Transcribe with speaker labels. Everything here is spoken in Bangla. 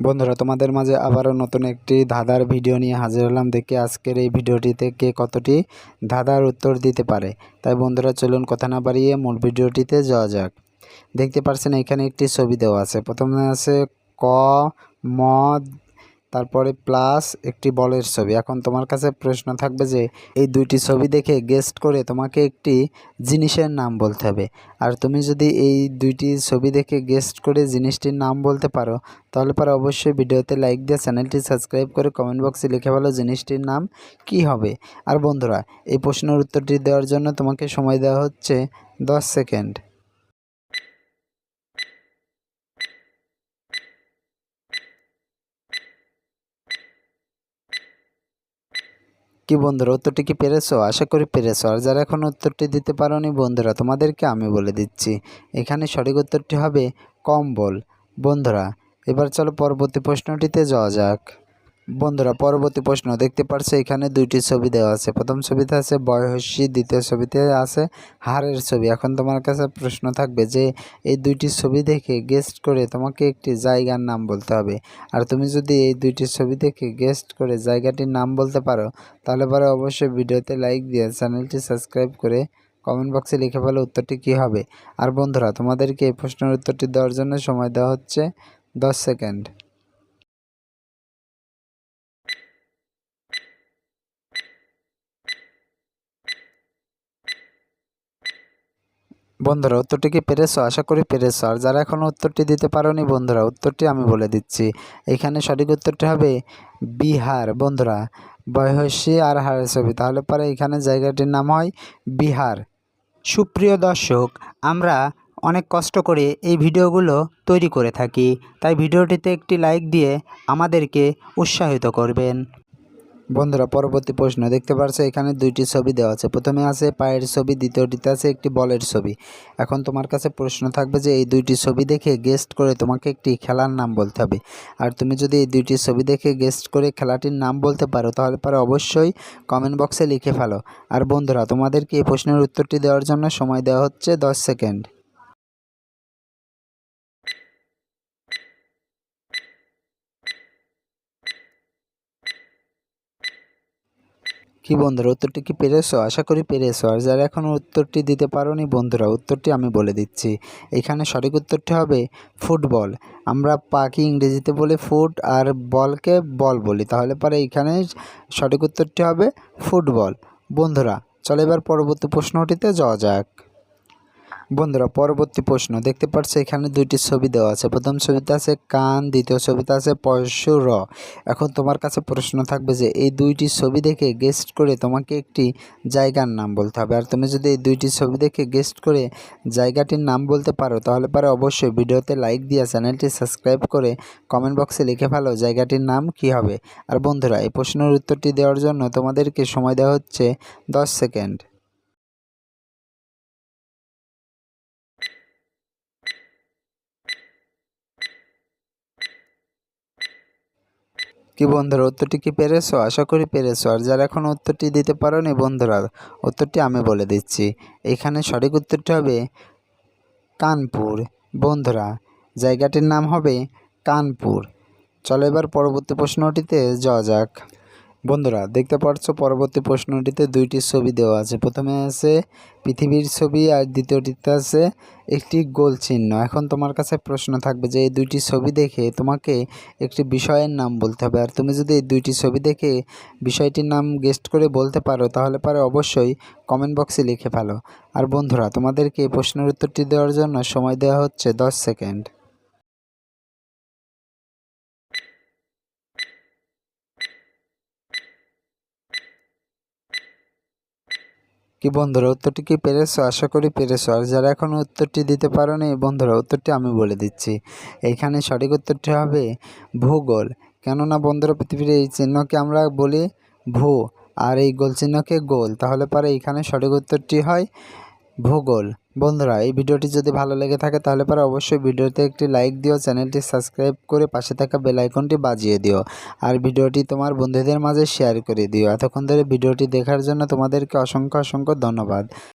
Speaker 1: বন্ধুরা, তোমাদের মাঝে আবারও নতুন একটি ধাঁধার ভিডিও নিয়ে হাজির হলাম। দেখি আজকের এই ভিডিওটিতে কে কতটি ধাঁধার উত্তর দিতে পারে। তাই বন্ধুরা, চলুন কথা না বাড়িয়ে মূল ভিডিওটিতে যাওয়া যাক। দেখতে পাচ্ছেন এখানে একটি ছবি দেওয়া আছে। প্রথমে আছে ক, ম, তারপরে প্লাস একটি বলের ছবি। এখন তোমার কাছে প্রশ্ন থাকবে যে এই দুইটি ছবি দেখে গেস্ট করে তোমাকে একটি জিনিসের নাম বলতে হবে। আর তুমি যদি এই দুইটি ছবি দেখে গেস্ট করে জিনিসটির নাম বলতে পারো, তাহলে পরে অবশ্যই ভিডিওতে লাইক দিয়ে চ্যানেলটি সাবস্ক্রাইব করে কমেন্ট বক্সে লিখে বলো জিনিসটির নাম কি হবে। আর বন্ধুরা, এই প্রশ্নের উত্তরটি দেওয়ার জন্য তোমাকে সময় দেওয়া হচ্ছে 10 সেকেন্ড। কি বন্ধুরা, উত্তরটি কি পেরেছো? আশা করি পেরেছো। আর যারা এখন উত্তরটি দিতে পারোনি বন্ধুরা, তোমাদেরকে আমি বলে দিচ্ছি। এখানে সঠিক উত্তরটি হবে কম্বল। বন্ধুরা, এবার চলো পরবর্তী প্রশ্নটিতে যাওয়া যাক। বন্ধুরা, পরবর্তী প্রশ্ন দেখতে পারছো এখানে দুইটি ছবি দেওয়া আছে। প্রথম ছবিতে আছে বয়সী, দ্বিতীয় ছবিতে আছে হাড়ের ছবি। এখন তোমার কাছে প্রশ্ন থাকবে যে এই দুইটি ছবি দেখে গেস্ট করে তোমাকে একটি জায়গার নাম বলতে হবে। আর তুমি যদি এই দুইটি ছবি দেখে গেস্ট করে জায়গাটির নাম বলতে পারো, তাহলে পরে অবশ্যই ভিডিওতে লাইক দিয়ে চ্যানেলটি সাবস্ক্রাইব করে কমেন্ট বক্সে লিখে ফেলো উত্তরটি কী হবে। আর বন্ধুরা, তোমাদেরকে এই প্রশ্নের উত্তরটি দেওয়ার জন্য সময় দেওয়া হচ্ছে 10 সেকেন্ড। বন্ধুরা, উত্তরটি কি পেরেছো? আশা করি পেরেছো। আর যারা এখনও উত্তরটি দিতে পারোনি বন্ধুরা, উত্তরটি আমি বলে দিচ্ছি। এখানে সঠিক উত্তরটি হবে বিহার। বন্ধুরা, বয়সী আর হাড়ের ছবি, তাহলে পরে এখানে জায়গাটির নাম হয় বিহার।
Speaker 2: সুপ্রিয় দর্শক, আমরা অনেক কষ্ট করে এই ভিডিওগুলো তৈরি করে থাকি, তাই ভিডিওটিতে একটি লাইক দিয়ে আমাদেরকে উৎসাহিত করবেন।
Speaker 1: বন্ধুরা, পরবর্তী প্রশ্ন দেখতে পারছো এখানে দুইটি ছবি দেওয়া আছে। প্রথমে আছে পায়ের ছবি, দ্বিতীয়টিতে আছে একটি বলের ছবি। এখন তোমার কাছে প্রশ্ন থাকবে যে এই দুইটি ছবি দেখে গেস্ট করে তোমাকে একটি খেলার নাম বলতে হবে। আর তুমি যদি এই দুইটি ছবি দেখে গেস্ট করে খেলাটির নাম বলতে পারো, তাহলে পরে অবশ্যই কমেন্ট বক্সে লিখে ফেলো। আর বন্ধুরা, তোমাদেরকে এই প্রশ্নের উত্তরটি দেওয়ার জন্য সময় দেওয়া হচ্ছে 10 সেকেন্ড। কি বন্ধুরা, উত্তরটি কি পেরেছো? আশা করি পেরেছো। আর যারা এখনও উত্তরটি দিতে পারোনি বন্ধুরা, উত্তরটি আমি বলে দিচ্ছি। এখানে সঠিক উত্তরটি হবে ফুটবল। আমরা পাখি ইংরেজিতে বলি ফুট, আর বলকে বল বলি, তাহলে পরে এখানে সঠিক উত্তরটি হবে ফুটবল। বন্ধুরা, চলো এবার পরবর্তী প্রশ্নটিতে যাওয়া যাক। বন্ধুরা, পরবর্তী প্রশ্ন দেখতে পাচ্ছ এখানে দুইটি ছবি দেওয়া আছে। প্রথম ছবিতে আছে কান, দ্বিতীয় ছবিতে আছে পরশু র। এখন তোমার কাছে প্রশ্ন থাকবে যে এই দুইটি ছবি দেখে গেস্ট করে তোমাকে একটি জায়গার নাম বলতে হবে। আর তুমি যদি এই দুইটি ছবি দেখে গেস্ট করে জায়গাটির নাম বলতে পারো, তাহলে পরে অবশ্যই ভিডিওতে লাইক দিয়ে চ্যানেলটি সাবস্ক্রাইব করে কমেন্ট বক্সে লিখে ফেলো জায়গাটির নাম কি হবে। আর বন্ধুরা, এই প্রশ্নের উত্তরটি দেওয়ার জন্য তোমাদেরকে সময় দেওয়া হচ্ছে 10 সেকেন্ড। কি বন্ধুরা, উত্তরটি কি পেরেছো? আশা করি পেরেছো। আর যারা এখন উত্তরটি দিতে পারোনি বন্ধুরা, উত্তরটি আমি বলে দিচ্ছি। এখানে সঠিক উত্তরটি হবে কানপুর। বন্ধুরা, জায়গাটির নাম হবে কানপুর। চলো এবার পরবর্তী প্রশ্নটিতে যাওয়া যাক। বন্ধুরা, দেখতে পাচ্ছ পরবর্তী প্রশ্নটিতে দুইটি ছবি দেওয়া আছে। প্রথমে আছে পৃথিবীর ছবি, আর দ্বিতীয়টিতে আছে একটি গোল চিহ্ন। এখন তোমার কাছে প্রশ্ন থাকবে যে এই দুইটি ছবি দেখে তোমাকে একটি বিষয়ের নাম বলতে হবে। আর তুমি যদি এই দুইটি ছবি দেখে বিষয়টির নাম গেস্ট করে বলতে পারো, তাহলে পরে অবশ্যই কমেন্ট বক্সে লিখে ফেলো। আর বন্ধুরা, তোমাদেরকে এই প্রশ্নের উত্তরটি দেওয়ার জন্য সময় দেওয়া হচ্ছে 10 সেকেন্ড। কি বন্ধুরা, উত্তরটি কি পেরেছো? আশা করি পেরেছো। আর যারা এখন উত্তরটি দিতে পারোনি বন্ধুরা, উত্তরটি আমি বলে দিচ্ছি। এইখানে সঠিক উত্তরটি হবে ভূগোল। কেননা বন্ধুরা, পৃথিবীর এই চিহ্নকে আমরা বলি ভূ, আর এই গোল চিহ্নকে গোল, তাহলে পরে এইখানে সঠিক উত্তরটি হয় ভূগোল। বন্ধুরা, এই ভিডিওটি যদি ভালো লেগে থাকে তাহলে পরে অবশ্যই ভিডিওতে একটি লাইক দিও, চ্যানেলটি সাবস্ক্রাইব করে পাশে থাকা বেল আইকনটি বাজিয়ে দিও। আর ভিডিওটি তোমার বন্ধুদের মাঝে শেয়ার করে দিও। এতক্ষণ ধরে ভিডিওটি দেখার জন্য তোমাদেরকে অসংখ্য অসংখ্য ধন্যবাদ।